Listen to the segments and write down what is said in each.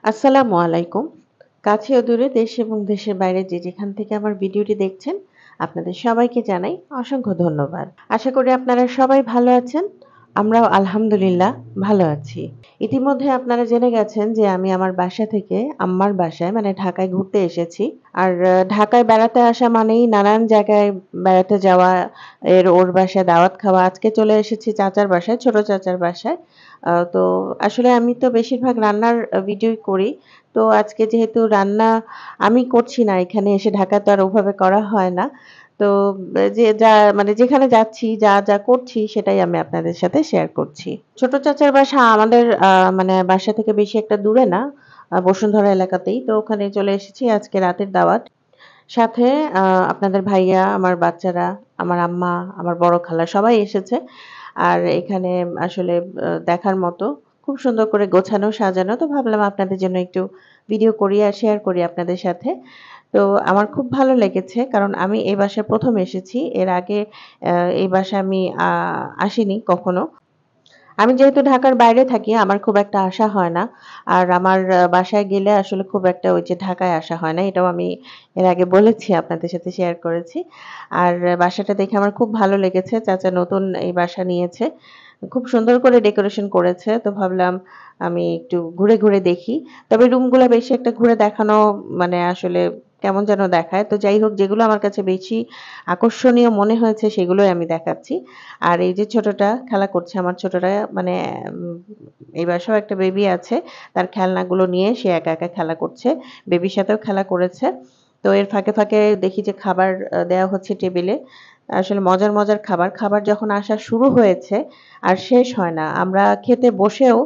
আসসালামু আলাইকুম। কাছে ও দূরে দেশ এবং দেশের বাইরে যে যেখান থেকে আমার ভিডিওটি দেখছেন, আপনাদের সবাইকে জানাই অসংখ্য ধন্যবাদ। আশা করি আপনারা সবাই ভালো আছেন। আমরাও আলহামদুলিল্লাহ ভালো আছি। ইতিমধ্যে আপনারা জেনে গেছেন যে আমি আমার বাসা থেকে আম্মার বাসায় মানে ঢাকায় ঘুরতে এসেছি। আর ঢাকায় বেড়াতে আসা মানেই নানান জায়গায় বেড়াতে যাওয়া, ওর বাসায় দাওয়াত খাওয়া। আজকে চলে এসেছি চাচার বাসায়, ছোট চাচার বাসায়। তো আসলে আমি তো বেশিরভাগ রান্নার ভিডিওই করি। তো আজকে যেহেতু রান্না আমি করছি না, এখানে এসে ঢাকায় তো আর ওভাবে করা হয় না। তো যে যা মানে যেখানে যাচ্ছি, যা করছি সেটাই আমি আপনাদের সাথে শেয়ার করছি। ছোট চাচার বাসা আমাদের মানে বাসা থেকে বেশি একটা দূরে না, বসুন্ধরা এলাকাতেই। তো ওখানে চলে এসেছি, আজকে রাতের দাওয়াত। সাথে আ আপনাদের ভাইয়া, আমার বাচ্চারা, আমার আম্মা, আমার বড় খালা সবাই এসেছে। আর এখানে আসলে দেখার মতো খুব সুন্দর করে গোছানো সাজানো। তো ভাবলাম আপনাদের জন্য একটু ভিডিও করি আর শেয়ার করি আপনাদের সাথে। তো আমার খুব ভালো লেগেছে, কারণ আমি এই বাসায় ১ম এসেছি। এর আগে আ এই বাসায় আমি আসিনি কখনো। আমি যেহেতু ঢাকার বাইরে থাকি, আমার খুব একটা আসা হয় না। আর আমার বাসায় গেলে আসলে খুব একটা ওই যে ঢাকায় আসা হয় না। এটাও আমি এর আগে বলেছি, আপনাদের সাথে শেয়ার করেছি। আর বাসাটা দেখে আমার খুব ভালো লেগেছে। চাচা নতুন এই বাসা নিয়েছে। খুব সুন্দর করে ডেকোরেশন করেছে। তো ভাবলাম আমি একটু ঘুরে, ঘুরে দেখি। তবে রুমগুলা বেশি একটা ঘুরে দেখানো মানে আসলে কেমন যেন দেখায়। তো যাই হোক, যেগুলো আমার কাছে বেশি আকর্ষণীয় মনে হয়েছে সেগুলোই আমি দেখাচ্ছি। আর এই যে ছোটটা খেলা করছে, আমার ছোটটা মানে উম এই বাসায়ও একটা বেবি আছে। তার খেলনাগুলো নিয়ে সে একা, একা খেলা করছে। বেবির সাথেও খেলা করেছে। তো এর ফাঁকে, ফাঁকে দেখি যে খাবার দেয়া হচ্ছে টেবিলে। আসলে মজার, মজার খাবার। খাবার যখন আসা শুরু হয়েছে আর শেষ হয় না। আমরা খেতে বসেও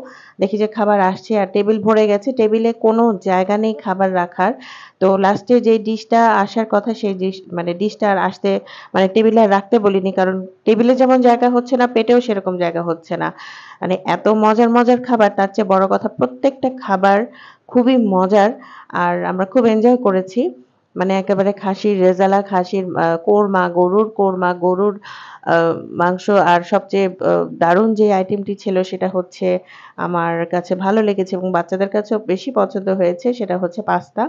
দেখি যে খাবার আসছে আর টেবিল ভরে গেছে। টেবিলে কোনো জায়গা নেই খাবার রাখার। তো লাস্টে যেই ডিশটা আসার কথা সেই মানে ডিশটা আর আসতে মানে টেবিলে আর রাখতে বলিনি। কারণ টেবিলে যেমন জায়গা হচ্ছে না, পেটেও সেরকম জায়গা হচ্ছে না। মানে এত মজার, মজার খাবার, তার চেয়ে বড় কথা প্রত্যেকটা খাবার খুবই মজার। আর আমরা খুব এনজয় করেছি। মানে একেবারে খাসির রেজালা, খাসির কোরমা, গরুর কোরমা, গরুর আ মাংস। আর সবচেয়ে দারুণ যে আইটেমটি ছিল সেটা হচ্ছে আমার কাছে ভালো লেগেছে এবং বাচ্চাদের কাছেও বেশি পছন্দ হয়েছে, সেটা হচ্ছে পাস্তা।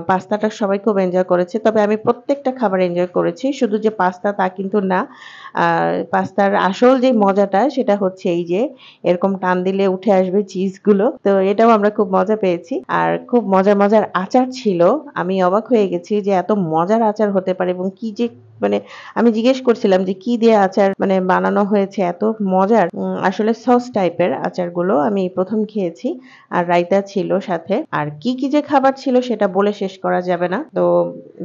পাস্তাটা সবাই খুব এনজয় করেছে। তবে আমি প্রত্যেকটা খাবার এনজয় করেছি। শুধু যে পাস্তা তা কিন্তু না। আ পাস্তার আসল যে মজাটা সেটা হচ্ছে এই যে এরকম টান দিলে উঠে আসবে চিজগুলো। তো এটাও আমরা খুব মজা পেয়েছি। আর খুব মজার, মজার আচার ছিল। আমি অবাক হয়ে গেছি যে এত মজার আচার হতে পারে এবং কি যে মানে আমি জিজ্ঞেস করছিলাম যে কি দিয়ে আচার মানে বানানো হয়েছে এত মজার। আসলে সস টাইপের আচারগুলো আমি ১ম খেয়েছি। আর রায়তা ছিল সাথে। আর কি, কি যে খাবার ছিল সেটা বলে শেষ করা যাবে না। তো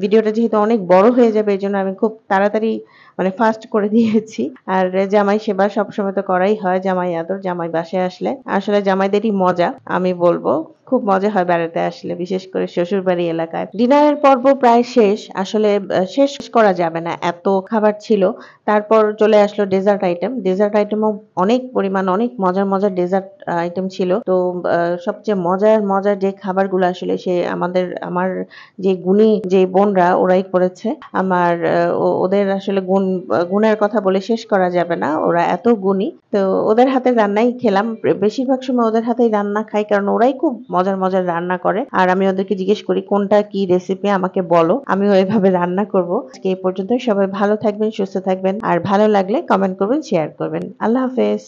ভিডিওটা যেহেতু অনেক বড় হয়ে যাবে এজন্য আমি খুব তাড়াতাড়ি মানে ফাস্ট করে দিয়েছি। আর জামাই সেবা সবসময় তো করাই হয়, জামাই আদর, জামাই বাসায় আসলে। আসলে জামাইদেরই মজা আমি বলব। খুব মজা হয় বেড়াতে আসলে, বিশেষ করে শ্বশুরবাড়ি এলাকায়। ডিনারের পর্ব প্রায় শেষ। আসলে শেষ করা যাবে না। এত খাবার ছিল। তারপর চলে আসলো ডেজার্ট আইটেম। ডেজার্ট আইটেমও অনেক পরিমাণ অনেক মজার, মজার ডেজার্ট আইটেম ছিল। তো সবচেয়ে মজার, মজার যে খাবারগুলো আসলে আমার যে গুণী যে বোনরা ওরাই করেছে। আমার ওদের আসলে গুণের কথা বলে শেষ করা যাবে না। ওরা এত গুণী। তো ওদের হাতের রান্নাই খেলাম। বেশিরভাগ সময় ওদের হাতেই রান্না খাই, কারণ ওরাই খুব মজার, মজার রান্না করে। আর আমি ওদেরকে জিজ্ঞেস করি কোনটা কি রেসিপি আমাকে বলো। আমিও এভাবে রান্না করব। আজকে এই পর্যন্তই। সবাই ভালো থাকবেন, সুস্থ থাকবেন। আর ভালো লাগলে কমেন্ট করবেন, শেয়ার করবেন। আল্লাহ হাফেজ।